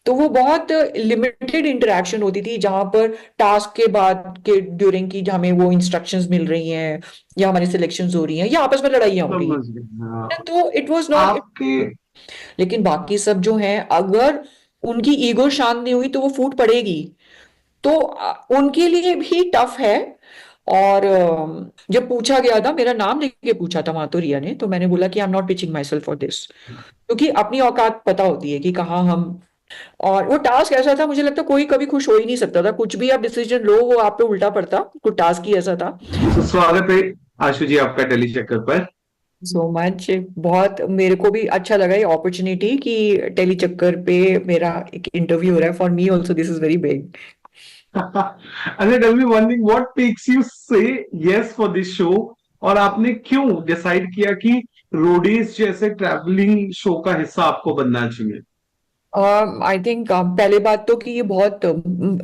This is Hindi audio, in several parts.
तो वो बहुत लिमिटेड इंटरेक्शन होती थी, जहां पर टास्क के बाद के ड्यूरिंग की हमें वो इंस्ट्रक्शंस मिल रही हैं, या हमारी सिलेक्शंस हो रही हैं, या आपस में लड़ाइयाँ हो रही समझ हैं। गए हाँ। तो इट वाज नॉट। आपके लेकिन बाकी सब जो हैं, अगर उनकी ईगो शांत नहीं हुई तो वो फूट पड़ेगी। तो उनके लिए भी टफ है। और जब पूछा गया था, मेरा नाम लेके पूछा था वहां तो रिया ने, तो मैंने बोला कि I am not pitching my self for this, क्योंकि अपनी औकात पता होती है कि कहाँ हम। और वो टास्क ऐसा था, मुझे लगता कोई कभी खुश हो ही नहीं सकता था, कुछ भी आप डिसीजन लो वो आप पे उल्टा पड़ता, कुछ टास्क ही ऐसा था। तो स्वागत है आशु जी आपका टेली चक्कर पर। सो मच, बहुत मेरे को भी अच्छा लगा ये अपॉर्चुनिटी कि टेली चक्कर पे मेरा एक इंटरव्यू हो रहा है। For me also this is very big. अच्छा tell me one thing, what makes you say yes for this show, और आपने क्यों डिसाइड किया कि रोडीज जैसे ट्रैवलिंग शो का हिस्सा आपको बनना चाहिए? आई थिंक पहले बात तो कि ये बहुत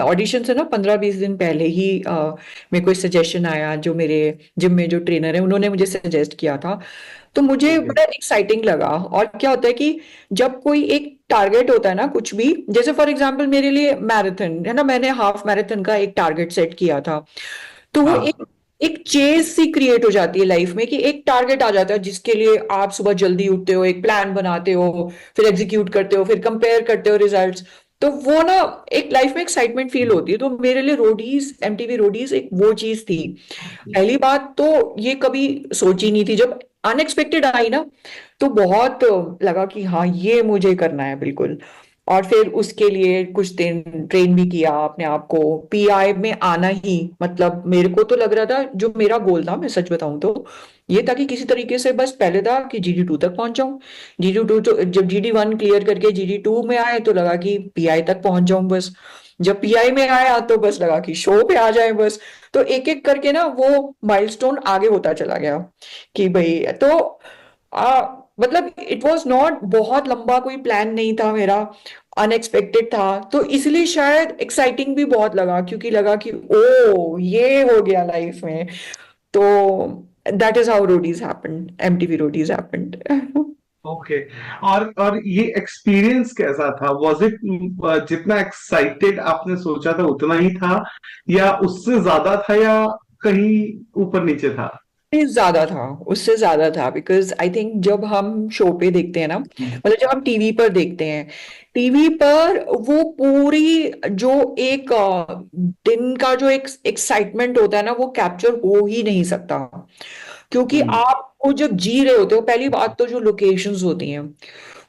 ऑडिशन से ना 15-20 दिन पहले ही मेरे को सजेशन आया, जो मेरे जिम में जो ट्रेनर है उन्होंने मुझे सजेस्ट किया था। तो मुझे ओके। बड़ा एक्साइटिंग लगा। और क्या होता है कि जब कोई एक टारगेट होता है ना, कुछ भी, जैसे फॉर एग्जांपल मेरे लिए मैराथन है ना, मैंने हाफ मैराथन का एक टारगेट सेट किया था। तो वो एक हाँ। एक चेज सी क्रिएट हो जाती है लाइफ में, कि एक टारगेट आ जाता है जिसके लिए आप सुबह जल्दी उठते हो, एक प्लान बनाते हो, फिर एग्जीक्यूट करते हो, फिर कंपेयर करते हो रिजल्ट्स। तो वो ना एक लाइफ में एक्साइटमेंट फील होती है। तो मेरे लिए रोडीज, एमटीवी रोडीज एक वो चीज थी। पहली बात तो ये कभी सोची नहीं थी, जब अनएक्सपेक्टेड आई ना, तो बहुत लगा कि हाँ ये मुझे करना है बिल्कुल। और फिर उसके लिए कुछ दिन ट्रेन भी किया अपने आप को, पीआई में आना ही, मतलब मेरे को तो लग रहा था, जो मेरा गोल था मैं सच बताऊं तो ये था कि किसी तरीके से बस पहले था कि GD2 तक पहुंच जाऊं। GD2 तो जब GD1 क्लियर करके GD2 में आए तो लगा कि पीआई तक पहुंच जाऊं बस। जब पीआई में आया तो बस लगा कि शो पे आ जाए बस। तो एक एक करके ना वो माइलस्टोन आगे होता चला गया कि भाई। तो मतलब इट वाज नॉट बहुत लंबा, कोई प्लान नहीं था मेरा, अनएक्सपेक्टेड था। तो इसलिए शायद एक्साइटिंग भी बहुत लगा, क्योंकि लगा कि ओ ये हो गया लाइफ में। तो that is how Roadies happened, MTV Roadies happened. Okay. और ये एक्सपीरियंस कैसा था? वाज इट जितना एक्साइटेड आपने सोचा था उतना ही था, या उससे ज्यादा था, या कहीं ऊपर नीचे था? ज्यादा था, उससे ज्यादा था, बिकॉज आई थिंक जब हम शो पे देखते हैं ना, मतलब जब हम टीवी पर देखते हैं, टीवी पर वो पूरी जो एक दिन का जो एक एक्साइटमेंट होता है ना, वो कैप्चर हो ही नहीं सकता। क्योंकि हम्म। आप वो जब जी रहे होते हो, पहली बात तो जो लोकेशंस होती हैं,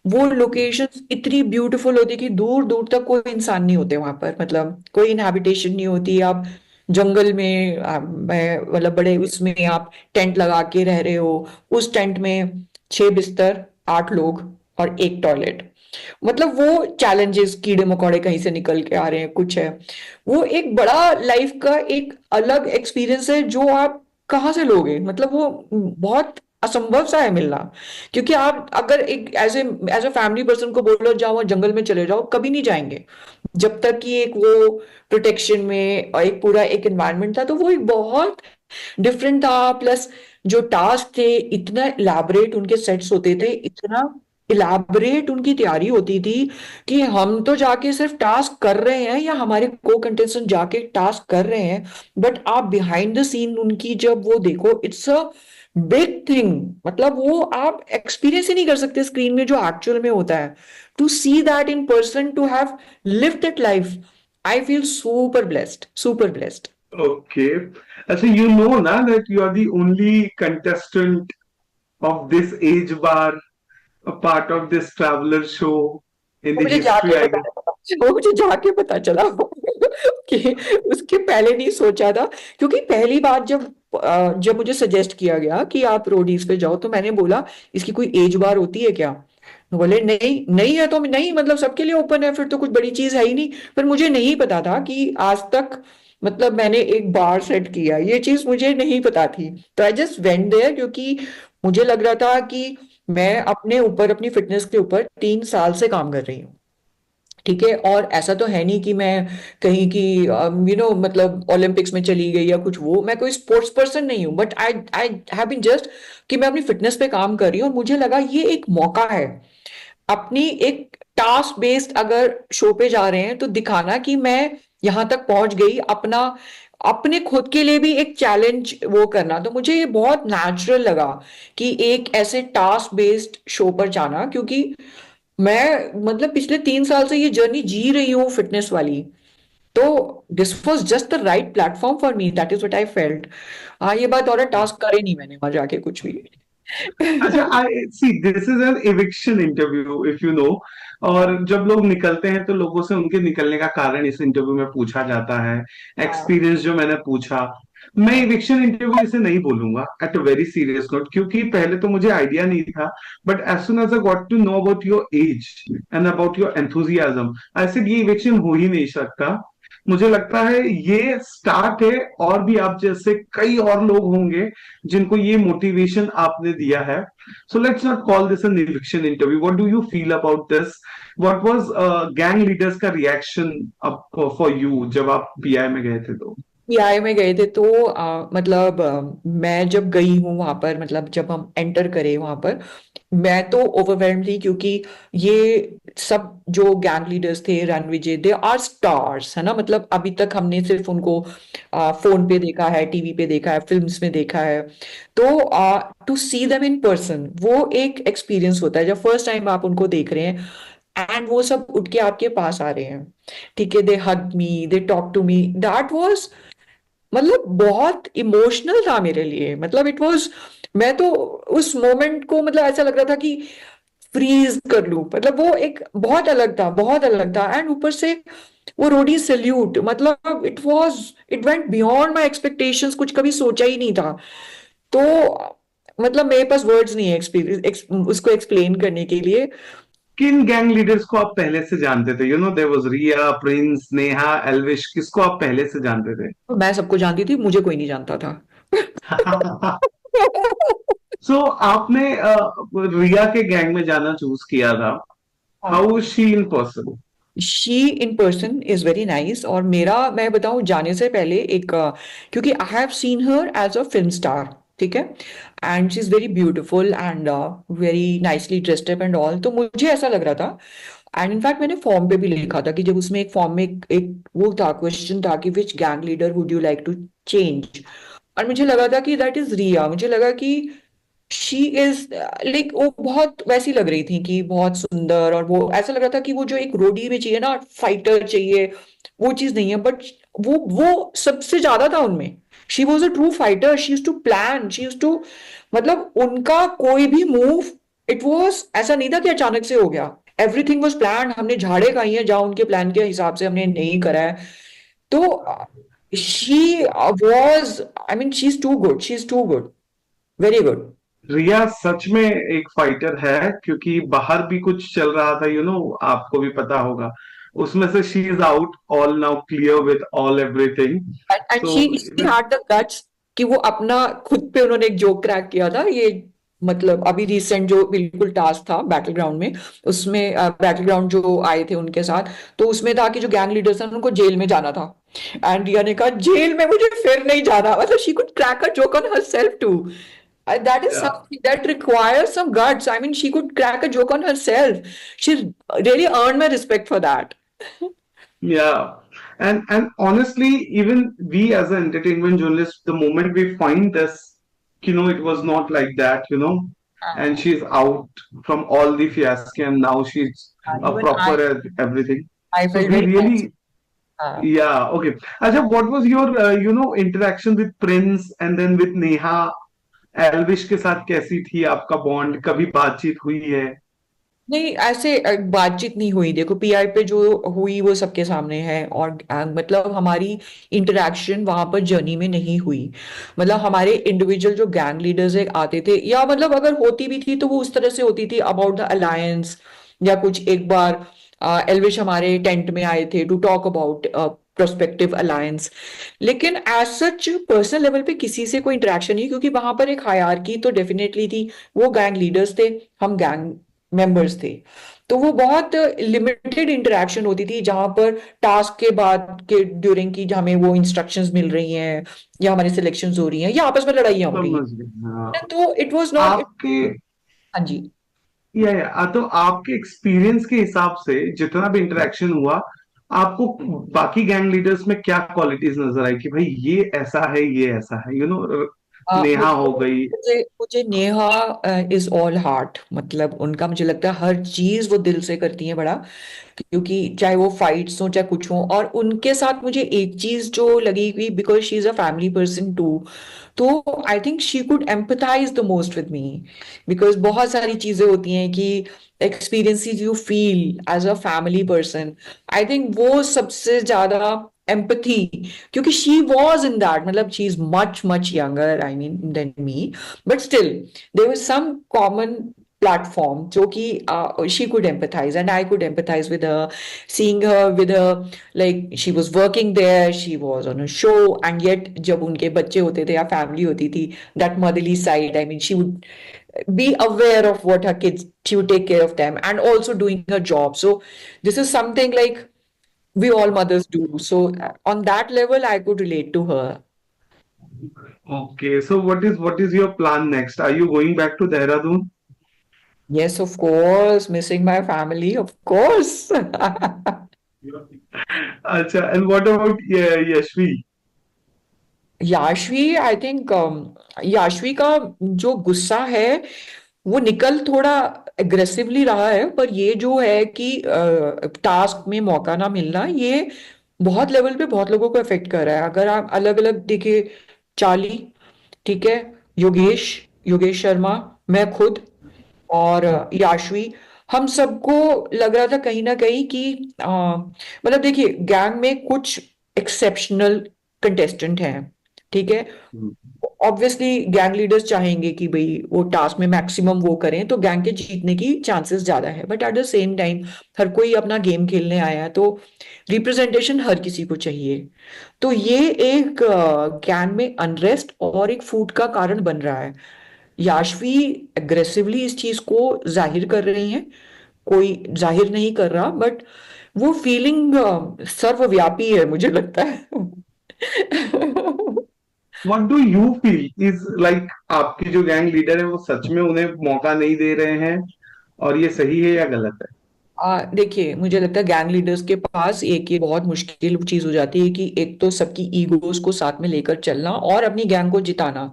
वो लोकेशंस इतनी ब्यूटीफुल होती है कि दूर दूर तक कोई इंसान नहीं होते वहां पर, मतलब कोई इनहैबिटेशन नहीं होती। आप जंगल में मतलब बड़े उसमें आप टेंट लगा के रह रहे हो। उस टेंट में 6 बिस्तर, 8 लोग, और एक टॉयलेट। मतलब वो चैलेंजेस, कीड़े मकोड़े कहीं से निकल के आ रहे हैं, कुछ है। वो एक बड़ा लाइफ का एक अलग एक्सपीरियंस है, जो आप कहाँ से लोगे, मतलब वो बहुत असंभव सा है मिलना। क्योंकि आप अगर एक एज ए फैमिली पर्सन को बोलो जाओ वहाँ जंगल में चले जाओ, कभी नहीं जाएंगे, जब तक कि एक वो प्रोटेक्शन में और एक पूरा एक एनवायरनमेंट था। तो वो एक बहुत डिफरेंट था। प्लस जो टास्क थे, इतना इलाबरेट उनके सेट्स होते थे, इतना इलाबरेट उनकी तैयारी होती थी, कि हम तो जाके सिर्फ टास्क कर रहे हैं, या हमारे को कंटेस्टेंट जाके टास्क कर रहे हैं, बट आप बिहाइंड द सीन उनकी जब वो देखो, इट्स अ बिग थिंग। मतलब वो आप एक्सपीरियंस ही नहीं कर सकते स्क्रीन में जो एक्चुअल में होता है। To see that in person, to have lived that life, I feel super blessed, super blessed. Okay. अच्छा, यू नो ना that you are the only contestant of this age bar, a part of this traveler show in वो the मुझे history, जाके I पता guess. वो मुझे जाके पता चला कि उसके पहले नहीं सोचा था। क्योंकि पहली बार जब मुझे सजेस्ट किया गया कि आप रोडीज पे जाओ, तो मैंने बोला इसकी कोई एज बार होती है क्या? तो बोले नहीं, नहीं है तो नहीं, मतलब सबके लिए ओपन है, फिर तो कुछ बड़ी चीज है ही नहीं। पर मुझे नहीं पता था कि आज तक, मतलब मैंने एक बार सेट किया, ये चीज मुझे नहीं पता थी। तो आई जस्ट वेंट देयर, क्योंकि मुझे लग रहा था कि मैं अपने ऊपर, अपनी फिटनेस के ऊपर 3 साल से काम कर रही हूँ। ठीक है, और ऐसा तो है नहीं कि मैं कहीं की मतलब ओलंपिक्स में चली गई या कुछ, वो मैं कोई स्पोर्ट्स पर्सन नहीं हूँ, but I I have been just कि मैं अपनी फिटनेस पे काम कर रही हूँ, और मुझे लगा ये एक मौका है अपनी एक टास्क बेस्ड अगर शो पे जा रहे हैं तो दिखाना कि मैं यहां तक पहुंच गई, अपना अपने खुद के लिए भी एक चैलेंज वो करना। तो मुझे ये बहुत नेचुरल लगा कि एक ऐसे टास्क बेस्ड शो पर जाना, क्योंकि मैं मतलब पिछले 3 साल से ये जर्नी जी रही हूँ फिटनेस वाली। तो this was just the right platform for me, that is what I felt. हाँ, ये बात, और टास्क करे नहीं मैंने वहां जाके कुछ भी। अच्छा, I see this is an eviction interview if you know. और हाँ, जब लोग निकलते हैं तो लोगों से उनके निकलने का कारण इस इंटरव्यू में पूछा जाता है, हाँ, एक्सपीरियंस जो मैंने पूछा। मैं हाँ, एविक्शन इंटरव्यू इसे नहीं बोलूंगा at a very serious note, क्योंकि पहले तो मुझे आइडिया नहीं था, but as soon as I got to know about your age and about your enthusiasm, I said ये एविक्शन हो ही नहीं सकता। मुझे लगता है ये स्टार्ट है, और भी आप जैसे कई और लोग होंगे जिनको ये मोटिवेशन आपने दिया है। So let's not call this an eviction interview. What do you feel about this? What was gang leaders का reaction up for you जब आप पीआई में गए थे तो? पीआई में गए थे तो मतलब मैं जब गई हूँ वहां पर, मतलब जब हम एंटर करे वहां पर, मैं तो ओवरवेल्म थी, क्योंकि ये सब जो गैंग लीडर्स थे, रणविजय, दे आर स्टार्स, है ना। मतलब अभी तक हमने सिर्फ उनको फोन पे देखा है, टीवी पे देखा है, फिल्म्स में देखा है। तो to see them in person वो एक एक्सपीरियंस होता है, जब फर्स्ट टाइम आप उनको देख रहे हैं एंड वो सब उठ के आपके पास आ रहे हैं, ठीक है, they hug me, they talk to me, that was मतलब बहुत इमोशनल था मेरे लिए। मतलब इट वाज, मैं तो उस मोमेंट को मतलब ऐसा लग रहा था कि फ्रीज कर लूं। मतलब वो एक बहुत अलग था, बहुत अलग था। एंड ऊपर से वो रोडी सल्यूट, मतलब it was, it went beyond my expectations, कुछ कभी सोचा ही नहीं था। तो मतलब मेरे पास वर्ड्स नहीं है एक्सपीरियंस उसको एक्सप्लेन करने के लिए। किन गैंग लीडर्स को आप पहले से जानते थे? You know there was Riya, Prince, Neha, Elvish, किसको आप पहले से जानते थे? मैं सबको जानती थी, मुझे कोई नहीं जानता था। सो आपने रिया के गैंग में जाना चूज किया था। How is she in person? She in person is very nice. और मेरा, मैं बताऊं, जाने से पहले एक क्योंकि I have seen her as a film star, ठीक है, and she is very beautiful and very nicely dressed up and all. तो मुझे ऐसा लग रहा था, एंड इनफैक्ट मैंने फॉर्म पे भी लिखा था कि जब उसमें एक फॉर्म में एक वो था, क्वेश्चन था कि which gang leader would you like to change, और मुझे लगा था कि दैट इज रिया। मुझे लगा कि शी इज लाइक, वो बहुत वैसी लग रही थी कि बहुत सुंदर, और वो ऐसा लग रहा था कि वो जो एक रोडी में चाहिए ना, फाइटर चाहिए, वो चीज नहीं है। बट वो सबसे ज्यादा था उनमें। She was a true fighter, she use to plan, she use to, मतलब उनका कोई भी मूव, इट वॉज ऐसा नहीं था कि अचानक से हो गया। Everything was plan. हमने झाड़े खाई हैं जहां उनके प्लान के हिसाब से हमने नहीं करा है। तो she was, I mean she is too good, she is too good, very good. Riya सच में एक फाइटर है, क्योंकि बाहर भी कुछ चल रहा था, यू नो, आपको भी पता होगा। उसमें से she is out all now, clear with all everything. And so she had the guts कि वो अपना खुद पे, उन्होंने एक जोक क्रैक किया था ये, मतलब अभी रिसेंट जो बिल्कुल टास्क था बैटल ग्राउंड में, उसमें बैटल ग्राउंड जो आए थे उनके साथ, तो उसमें था कि जो गैंग लीडर्स हैं उनको जेल में जाना था। एंड रिया ने कहा जेल में मुझे फिर नहीं जाना। मतलब she could crack a joke on herself too. That is something that requires some guts. I mean, she could crack a joke on herself. She really earned my respect for that. yeah, and honestly, even we as an entertainment journalist, the moment we find this, you know, it was not like that, you know. And she's out from all the fiasco, and now she's a Even proper at everything. I So felt we very nice. really, yeah, okay. Acha, what was your, you know, interaction with Prince and then with Neha? Elvish के साथ कैसी थी आपका बॉन्ड? कभी बातचीत हुई है? नहीं, ऐसे बातचीत नहीं हुई। देखो, पीआई पे जो हुई वो सबके सामने है, और मतलब हमारी इंटरेक्शन वहां पर जर्नी में नहीं हुई। मतलब हमारे इंडिविजुअल जो गैंग लीडर्स आते थे, या मतलब अगर होती भी थी तो वो उस तरह से होती थी अबाउट द अलायंस, या कुछ। एक बार एल्विश हमारे टेंट में आए थे to talk about prospective alliance. लेकिन एज सच पर्सनल लेवल पे किसी से कोई इंटरेक्शन नहीं, क्योंकि वहां पर एक हायरार्की तो डेफिनेटली थी। वो गैंग लीडर्स थे, हम गैंग मेंबर्स थे। तो वो बहुत लिमिटेड इंटरेक्शन होती थी, जहां पर टास्क के बाद के ड्यूरिंग की हमें वो इंस्ट्रक्शंस मिल रही हैं, या हमारी सिलेक्शंस हो रही हैं, या आपस में लड़ाइयाँ हो रही समझ हैं। गए, हाँ। तो इट वाज नॉट। आपके हाँ जी। तो आपके एक्सपीरियंस के हिसाब से जितना भी इंटरेक्शन हुआ, आपको बाकी गैंग लीडर्स में क्या क्वालिटीज नजर आई कि भाई ये ऐसा है, ये ऐसा है, नेहा मुझे हो गई। मुझे मुझे नेहा इज ऑल हार्ट, मतलब उनका मुझे लगता है हर चीज वो दिल से करती है बड़ा, क्योंकि चाहे वो फाइट्स हो चाहे कुछ हो। और उनके साथ मुझे एक चीज जो लगी कि because she is a family person too, तो I think she could empathize the most with me, because बहुत सारी चीजें होती हैं कि experiences you feel as a family person, I think वो सबसे ज्यादा एम्पथी, क्योंकि शी वॉज इन दैट, मतलब she is much much younger I mean than me, but still there was some common platform जो कि she could empathize and I could empathize with her, seeing her with her, like she was working there, she was on a show, and yet जब उनके बच्चे होते थे या फैमिली होती थी, that motherly side, I mean she would be aware of what her kids, she would take care of them and also doing her job. So this is something like we all mothers do. So on that level I could relate to her. ओके, so what is your plan next? Are you going back to Dehradun? Yes, of course, missing my family, of course. अच्छा, and what about Yashvi? Yashvi, I think Yashvi का जो गुस्सा है वो निकल थोड़ा एग्रेसिवली रहा है, पर ये जो है कि टास्क में मौका ना मिलना, ये बहुत लेवल पे बहुत लोगों को अफेक्ट कर रहा है। अगर आप अलग अलग देखिए, चाली, ठीक है, योगेश, योगेश शर्मा, मैं खुद और याशवी, हम सबको लग रहा था कहीं ना कहीं कि मतलब देखिए गैंग में कुछ एक्सेप्शनल कंटेस्टेंट हैं, ठीक है, ऑब्वियसली गैंग लीडर्स चाहेंगे कि भाई वो टास्क में मैक्सिमम वो करें तो गैंग के जीतने की चांसेस ज्यादा है, but at the same time हर कोई अपना गेम खेलने आया है, तो रिप्रेजेंटेशन हर किसी को चाहिए। तो ये एक गैंग में अनरेस्ट और एक फूट का कारण बन रहा है। याशवी एग्रेसिवली इस चीज को जाहिर कर रही हैं, कोई जाहिर नहीं कर रहा, बट वो फीलिंग सर्वव्यापी है मुझे लगता है। What do you feel is like, आपकी जो गैंग लीडर है वो सच में उन्हें मौका नहीं दे रहे हैं, और ये सही है या गलत है? देखिए मुझे लगता है गैंग लीडर्स के पास एक ये बहुत मुश्किल चीज हो जाती है कि एक तो सबकी ईगोस को साथ में लेकर चलना और अपनी गैंग को जिताना।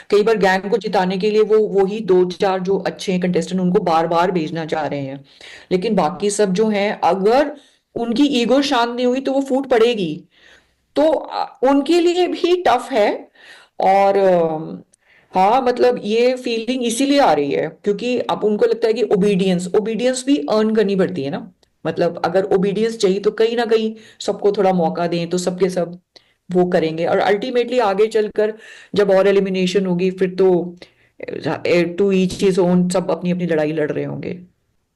कई बार गैंग को जिताने के लिए वो ही दो चार जो अच्छे कंटेस्टेंट उनको बार बार भेजना चाह रहे हैं, लेकिन बाकी सब जो हैं अगर उनकी ईगो शांत नहीं हुई तो वो फूट पड़ेगी। तो उनके लिए भी टफ है। और हाँ मतलब ये फीलिंग इसीलिए आ रही है क्योंकि अब उनको लगता है कि ओबीडियंस ओबीडियंस भी अर्न करनी पड़ती है ना, मतलब अगर ओबीडियंस चाहिए तो कहीं ना कहीं सबको थोड़ा मौका दें तो सबके सब वो करेंगे, और अल्टीमेटली आगे चलकर जब और एलिमिनेशन होगी फिर तो टू ईच हिज ओन, सब अपनी अपनी लड़ाई लड़ रहे होंगे।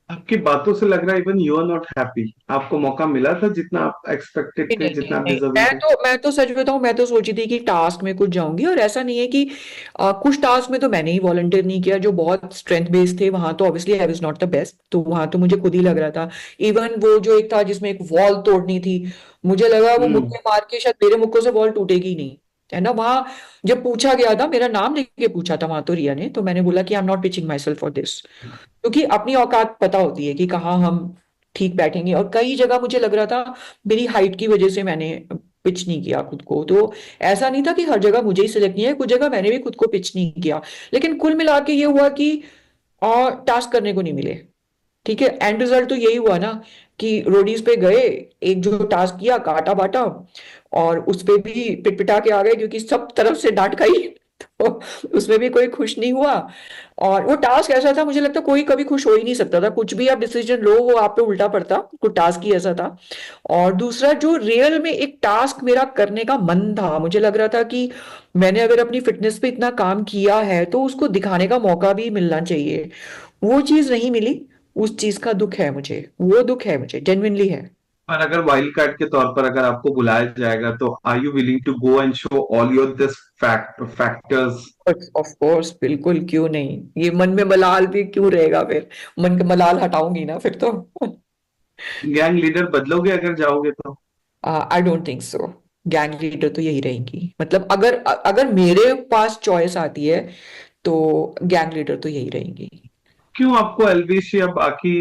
आपकी बातों से लग रहा है even you are not happy. आपको मौका मिला था जितना आप एक्सपेक्टेड नहीं थे, नहीं नहीं जितना आप नहीं, डिजर्विंग थे? मैं तो सच बताऊं, मैं तो सोची थी कि टास्क में कुछ जाऊंगी, और ऐसा नहीं है कि कुछ टास्क में तो मैंने ही वॉलंटियर नहीं किया जो बहुत स्ट्रेंथ बेस्ड थे, वहां तो obviously I was not the best, तो वहां तो मुझे खुद ही लग रहा था। इवन वो जो एक था जिसमें एक वॉल तोड़नी थी, मुझे लगा वो हम्म। मुक्के मार के शायद मेरे मुक्कों से वॉल टूटेगी ही नहीं, है ना। वहां जब पूछा गया था, मेरा नाम लेके पूछा था वहां तो रिया ने, तो मैंने बोला कि I am not pitching my self for this, क्योंकि अपनी औकात पता होती है कि कहाँ हम ठीक बैठेंगे, और कई जगह मुझे लग रहा था मेरी हाइट की वजह से मैंने पिच नहीं किया खुद को, तो ऐसा नहीं था कि हर जगह मुझे ही सिलेक्ट नहीं है, कुछ जगह मैंने भी खुद को पिच नहीं किया। लेकिन कुल मिला के ये हुआ कि टास्क करने को नहीं मिले, ठीक है। एंड रिजल्ट तो यही हुआ ना कि रोडीज पे गए, एक जो टास्क किया काटा बाटा, और उस पे भी पिटपिटा के आ गए क्योंकि सब तरफ से डांट खाई। तो उसमें भी कोई खुश नहीं हुआ। और वो टास्क ऐसा था, मुझे लगता है कोई कभी खुश हो ही नहीं सकता था, कुछ भी आप डिसीजन लो वो आप पे उल्टा पड़ता, तो टास्क ही ऐसा था। और दूसरा जो रियल में एक टास्क मेरा करने का मन था, मुझे लग रहा था कि मैंने अगर अपनी फिटनेस पे इतना काम किया है तो उसको दिखाने का मौका भी मिलना चाहिए, वो चीज नहीं मिली। उस चीज का दुख है मुझे, वो दुख है मुझे, जेन्युइनली है। और अगर वाइल्ड कार्ड के तौर पर अगर आपको बुलाया जाएगा, तो are you willing to go and show all your this factors? Of course, बिल्कुल, क्यों नहीं, ये मन में मलाल भी क्यों रहेगा फिर, मन का मलाल हटाऊंगी ना फिर तो। गैंग लीडर बदलोगे अगर जाओगे तो? I don't think so, gang leader तो यही रहेंगी, मतलब अगर अगर मेरे पास चॉइस आती है तो गैंग लीडर तो यही रहेंगी। क्यों आपको एल्विश या बाकी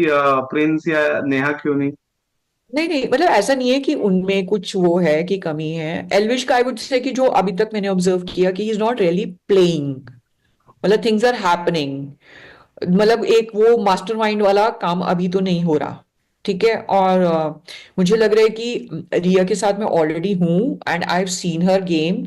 प्रिंस या नेहा क्यों नहीं? नहीं नहीं, मतलब ऐसा नहीं है कि उनमें कुछ वो है कि कमी है। एल्विश का आई वुड से कि जो अभी तक मैंने ऑब्जर्व किया कि he is not really playing, मतलब थिंग्स आर हैपनिंग। मतलब एक वो मास्टरमाइंड वाला काम अभी तो नहीं हो रहा। ठीक है। और मुझे लग रहा है कि रिया के साथ मैं ऑलरेडी हूँ and I have seen her game,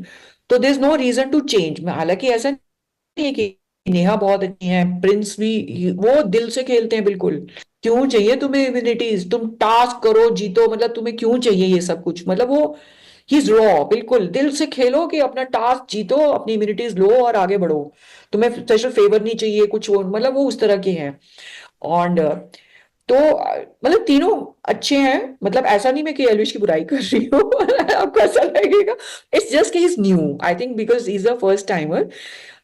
तो there is no reason to change. मैं हालांकि ऐसा नहीं है कि नेहा बहुत अच्छी है, प्रिंस भी वो दिल से खेलते हैं बिल्कुल। क्यों चाहिए तुम्हें इम्यूनिटीज, तुम टास्क करो जीतो, मतलब तुम्हें क्यों चाहिए ये सब कुछ, मतलब वो ही इज रॉ, बिल्कुल दिल से खेलो कि अपना टास्क जीतो, अपनी इम्यूनिटीज लो और आगे बढ़ो। तुम्हें स्पेशल फेवर नहीं चाहिए कुछ और, मतलब वो उस तरह के हैं। और तो मतलब तीनों अच्छे हैं। मतलब ऐसा नहीं मैं कि एलविश की बुराई कर रही हूँ आपको ऐसा लगेगा। It's just he is new, I think because he is a first timer,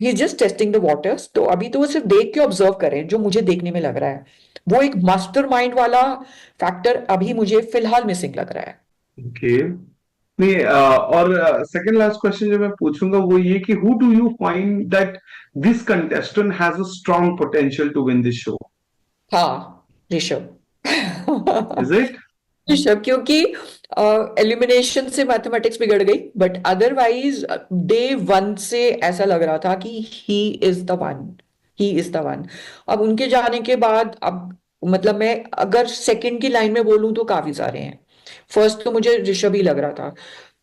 he is just testing the waters. तो अभी तो वो सिर्फ देख के ऑब्जर्व करें जो मुझे देखने में लग रहा है। वो एक मास्टरमाइंड वाला फैक्टर अभी मुझे फिलहाल मिसिंग लग रहा है। ओके। नहीं, और सेकंड लास्ट क्वेश्चन जो मैं पूछूंगा वो ये कि who do you find that this contestant has a strong potential to win this show? हाँ, ऋषभ। Is it? ऋषभ, क्योंकि एलिमिनेशन से मैथमेटिक्स बिगड़ गई, बट अदरवाइज डे वन से ऐसा लग रहा था कि he is the one, he is the one. अब उनके जाने के बाद अब मतलब मैं अगर सेकंड की लाइन में बोलूं तो काफी सारे हैं। फर्स्ट तो मुझे ऋषभ ही लग रहा था।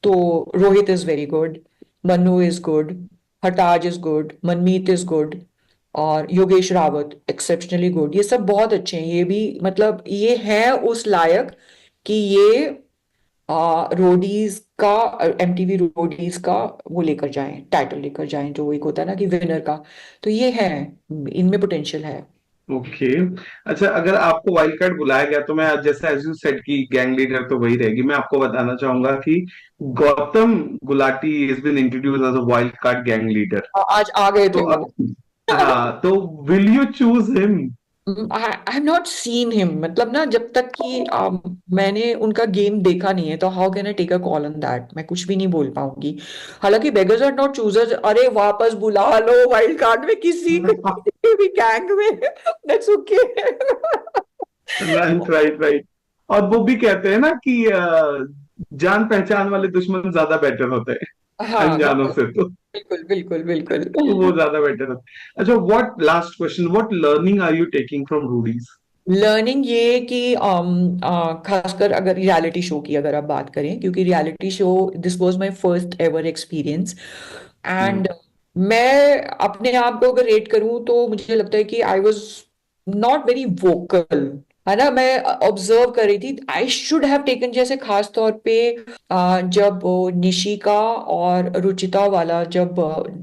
तो Rohit is very good, Manu is good, Hartaj is good, Manmeet is good, और योगेश रावत एक्सेप्शनली गुड। ये सब बहुत अच्छे हैं, ये भी मतलब ये है उस लायक कि ये रोडीज का, एमटीवी रोडीज का वो लेकर जाएं, टाइटल लेकर जाएं, जो एक होता है ना कि विनर का। तो ये है, इनमें पोटेंशियल है। ओके। अच्छा, अगर आपको वाइल्ड कार्ड बुलाया गया तो मैं जैसे एज यू सेड की गैंग लीडर तो वही रहेगी, मैं आपको बताना चाहूंगा कि Gautam Gulati is been introduce as a wild card gang leader. आज आ गए तो थे वो। अब, हाँ, तो will you choose him? I have not seen him, मतलब ना जब तक कि मैंने उनका गेम देखा नहीं है तो how can I take a call on that, मैं कुछ भी नहीं बोल पाऊंगी। हालांकि बेगर्स आर नॉट चूजर्स, अरे वापस बुला लो वाइल्ड कार्ड में किसी को, किसी भी गैंग में, that's okay. Right, right, right. और वो भी कहते हैं ना कि जान पहचान वाले दुश्मन ज्यादा बेटर होते हैं हाँ अनजानों से, तो बिल्कुल बिल्कुल बिल्कुल। वो ज्यादा बेटर होते हैं। अच्छा, what last question, what learning are you taking from Roadies? Learning ये कि खासकर अगर रियलिटी शो की अगर आप बात करें, क्योंकि reality show this was my first ever experience. And मैं अपने आप को अगर रेट करूं तो मुझे लगता है कि I was not very vocal, है ना। मैं ऑब्जर्व कर रही थी, आई शुड हैव टेकन, जैसे खास तौर पे जब निशिका और रुचिता वाला, जब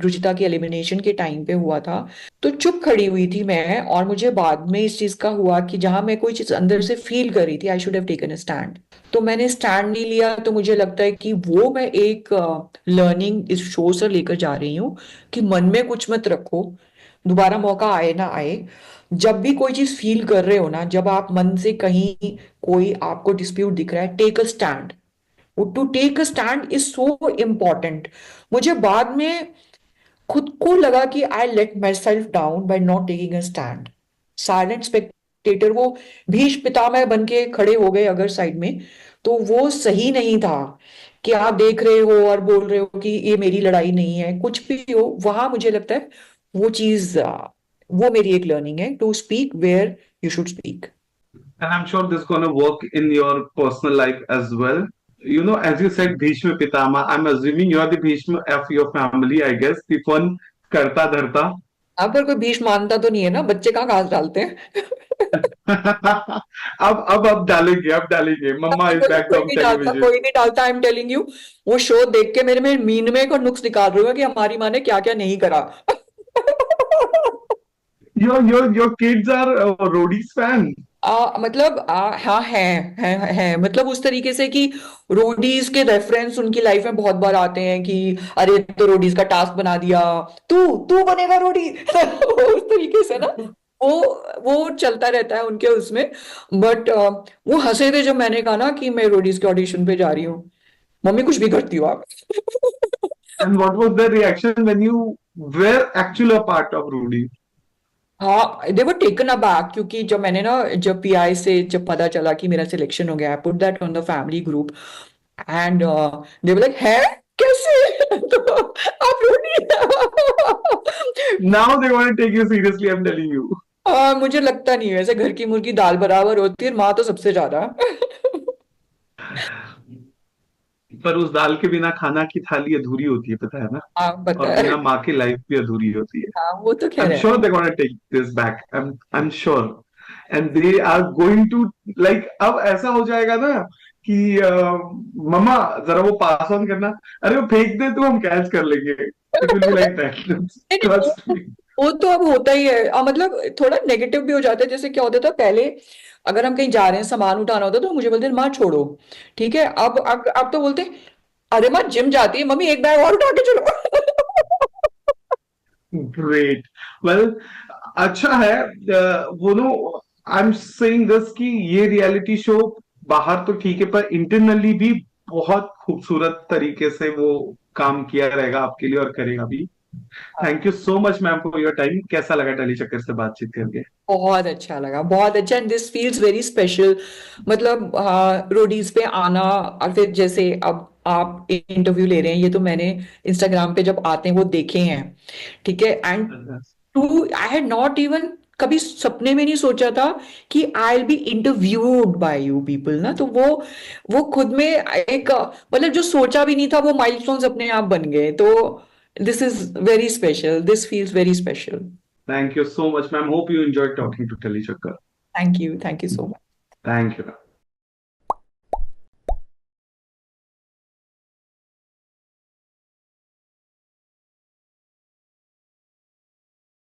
रुचिता की एलिमिनेशन के टाइम पे हुआ था, तो चुप खड़ी हुई थी मैं, और मुझे बाद में इस चीज का हुआ कि जहां मैं कोई चीज अंदर से फील कर रही थी, I should have taken a stand. तो मैंने स्टैंड नहीं लिया, तो मुझे लगता है कि वो मैं एक लर्निंग इस शो से लेकर जा रही हूँ कि मन में कुछ मत रखो, दोबारा मौका आए ना आए। जब भी कोई चीज फील कर रहे हो ना, जब आप मन से कहीं कोई आपको डिस्प्यूट दिख रहा है, take a stand. To take a stand is so important. मुझे बाद में खुद को लगा कि I let myself down by not taking a stand. Silent spectator, वो भीष्म पितामह बन के खड़े हो गए अगर साइड में, तो वो सही नहीं था कि आप देख रहे हो और बोल रहे हो कि ये मेरी लड़ाई नहीं है, कुछ भी हो वहां मुझे लगता है वो चीज वो मेरी एक लर्निंग है, to speak where you should speak. And I'm sure this is going to work in your personal life as well. You know, as you said, Bhishma Pitama, I'm assuming you are the Bhishma of your family, I guess. The fun karta dharta. अब पर कोई भीष्म मानता तो नहीं है ना, बच्चे कहाँ घास डालते हैं। अब डालेंगे, अब डालेंगे, मम्मा इज बैक कोई फ्रॉम नहीं डालता, टेलीविजन। कोई नहीं डालता, आई एम टेलिंग यू। वो शो देख के मेरे में मीन में को नुक्स निकाल रहे हो कि हमारी माँ ने क्या क्या नहीं करा। Your kids are Roadies fan. मतलब हाँ है मतलब उस तरीके से कि रोडीज के रेफरेंस उनकी लाइफ में बहुत बार आते हैं कि अरे तो रोडीज का टास्क बना दिया, तू तू बनेगा रोडी। उस तरीके से ना, वो वो चलता रहता है उनके उसमें। बट वो हंसे थे जब मैंने कहा ना कि मैं रोडीज के ऑडिशन पे जा रही हूँ। मम्मी कुछ भी करती हो आप। And what was their reaction when you were actually a part of Roadies? हाँ, दे वर टेकन अबैक, क्योंकि जब मैंने ना, जब पीआई से जब पता चला कि मेरा सिलेक्शन हो गया, I put that on the family group, and they were like, है कैसे? तो आप रो नहीं। Now they want to take you seriously, I am telling you. मुझे लगता नहीं है, वैसे घर की मुर्गी दाल बराबर होती है, माँ तो सबसे ज्यादा। पर उस दाल के बिना खाना की थाली अधूरी होती है, पता है ना। हाँ और पता है। बिना माँ की लाइफ भी अधूरी होती है। हाँ वो तो I'm खैर है। sure they're gonna take this back. I'm sure. And they are going to, like, अब ऐसा हो जाएगा ना कि मम्मा जरा वो पास ऑन करना, अरे वो फेंक दे तो हम कैच कर लेंगे। It will be like that, नहीं नहीं, ट्रस्ट मी। वो तो अब होता ही है। मतलब थोड़ा नेगेटिव भी हो जाता है। जैसे क्या होता था पहले, अगर हम कहीं जा रहे हैं, सामान उठाना होता तो मुझे बोलते माँ छोड़ो, ठीक है। अब तो बोलते, अरे माँ जिम जाती है, मम्मी एक बैग और उठा के चलो। ग्रेट। वेल, अच्छा है। वो no, I am saying this कि ये रियलिटी शो बाहर तो ठीक है, पर इंटरनली भी बहुत खूबसूरत तरीके से वो काम किया रहेगा आपके लिए और करेगा भी। Thank you so much ma'am for your time. कैसा लगा टली चक्कर से बातचीत करके? बहुत अच्छा लगा, बहुत अच्छा, and this feels very special. मतलब रोडीज पे आना, और फिर जैसे अब आप इंटरव्यू ले रहे हैं, ये तो मैंने इंस्टाग्राम पे जब आते हैं वो देखे हैं, ठीक है। And too, I had not even कभी सपने में नहीं सोचा था कि I will be interviewed by you people ना। तो वो खुद में एक मतलब जो सोचा भी नहीं था, वो माइलस्टोन्स अपने आप बन गए। तो this is very special, this feels very special. Thank you so much ma'am, hope you enjoy talking to टली चक्कर। Thank you so much. Thank you.